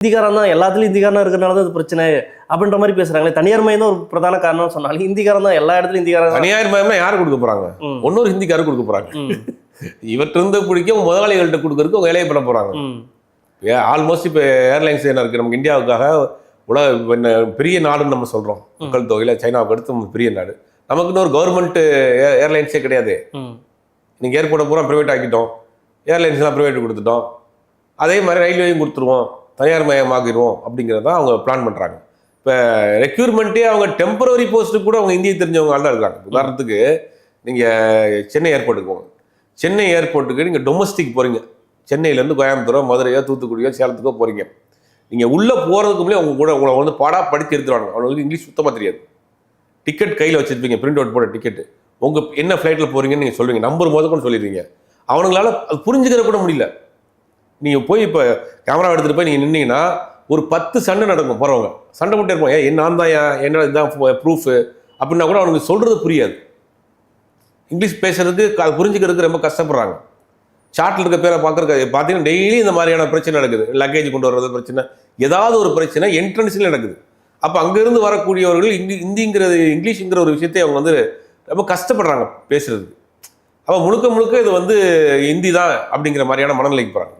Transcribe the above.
இந்திக்காரன் தான் எல்லாத்துலயும் இந்திக்காரனா இருக்கிறனால தான் அது பிரச்சனை அப்படின்ற மாதிரி பேசுறாங்களே. தனியார் மயம் தான் ஒரு பிரதான காரணம் சொன்னாலும் இந்திக்காரன் தான் எல்லா இடத்துலயும் இந்திக்காரன். தனியார் மயம்னா யாரு கொடுக்க போறாங்க? இன்னொரு ஹிந்திக்காரர் கொடுக்க போறாங்க. இவர்கிட்ட இருந்து பிடிக்கும் முதலாளிகள்கிட்ட கொடுக்கறதுக்கு அவங்க வேலையை பண்ண போறாங்க. ஆல்மோஸ்ட் இப்போ ஏர்லைன்ஸ் என்ன இருக்கு, நமக்கு இந்தியாவுக்காக உலக பெரிய நாடுன்னு நம்ம சொல்றோம். மக்கள் தொகையில சைனாவுக்கு அடுத்து பெரிய நாடு. நமக்கு இன்னொரு கவர்மெண்ட் ஏர்லைன்ஸே கிடையாது. நீங்க ஏர்போர்ட்டை பூரா பிரைவேட் ஆக்கிட்டோம், ஏர்லைன்ஸ் எல்லாம் பிரைவேட் கொடுத்துட்டோம். அதே மாதிரி ரயில்வேயும் கொடுத்துருவோம், தனியார் மயமாக்கிடுவோம் அப்படிங்கிறதான் அவங்க பிளான் பண்ணுறாங்க. இப்போ ரெக்யூர்மெண்ட்டே அவங்க டெம்பரரி போஸ்ட்டுக்கு கூட அவங்க இந்தியை தெரிஞ்சவங்க தான் இருக்காங்க. உதாரணத்துக்கு நீங்கள் சென்னை ஏர்போர்ட்டுக்கு போங்க. சென்னை ஏர்போர்ட்டுக்கு நீங்கள் டொமஸ்டிக் போகிறீங்க, சென்னையிலேருந்து கோயம்புத்தூரோ மதுரையோ தூத்துக்குடியோ சேலத்துக்கோ போகிறீங்க. நீங்கள் உள்ளே போகிறதுக்கு முன்னாடி உங்களை வந்து பாடா படித்து எடுத்துருவாங்க. அவங்களுக்கு இங்கிலீஷ் சுத்தமாக தெரியாது. டிக்கெட் கையில் வச்சுருப்பீங்க, பிரிண்ட் அவுட் போட டிக்கெட்டு. உங்கள் என்ன ஃப்ளைட்டில் போகிறீங்கன்னு நீங்கள் சொல்லுவீங்க, நம்பர் முதற்கொண்டு சொல்லிடுவீங்க. அவங்களால அது புரிஞ்சுக்கிற கூட முடியல. நீங்கள் போய் இப்போ கேமரா எடுத்துகிட்டு போய் நீங்கள் நின்னீங்கன்னா ஒரு 10 சண்டை நடக்கும். போகிறவங்க சண்டை போட்டே இருப்போம். நான் தான் என்ன இதுதான் ப்ரூஃபு அப்படின்னா கூட அவனுக்கு சொல்கிறது புரியாது. இங்கிலீஷ் பேசுறதுக்கு அது புரிஞ்சுக்கிறதுக்கு ரொம்ப கஷ்டப்படுறாங்க. சார்ட்டில் இருக்க பேரை பார்க்குறதுக்கு பார்த்தீங்கன்னா டெய்லி இந்த மாதிரியான பிரச்சனை நடக்குது. லக்கேஜ் கொண்டு வர்றது பிரச்சனை, ஏதாவது ஒரு பிரச்சனை என்ட்ரன்ஸில் நடக்குது. அப்போ அங்கேருந்து வரக்கூடியவர்கள் இங்கிலீஷுங்கிற ஒரு விஷயத்தை அவங்க வந்து ரொம்ப கஷ்டப்படுறாங்க பேசுறதுக்கு. அப்போ முழுக்க இது வந்து ஹிந்தி தான் அப்படிங்கிற மாதிரியான மனநிலைக்கு போகிறாங்க.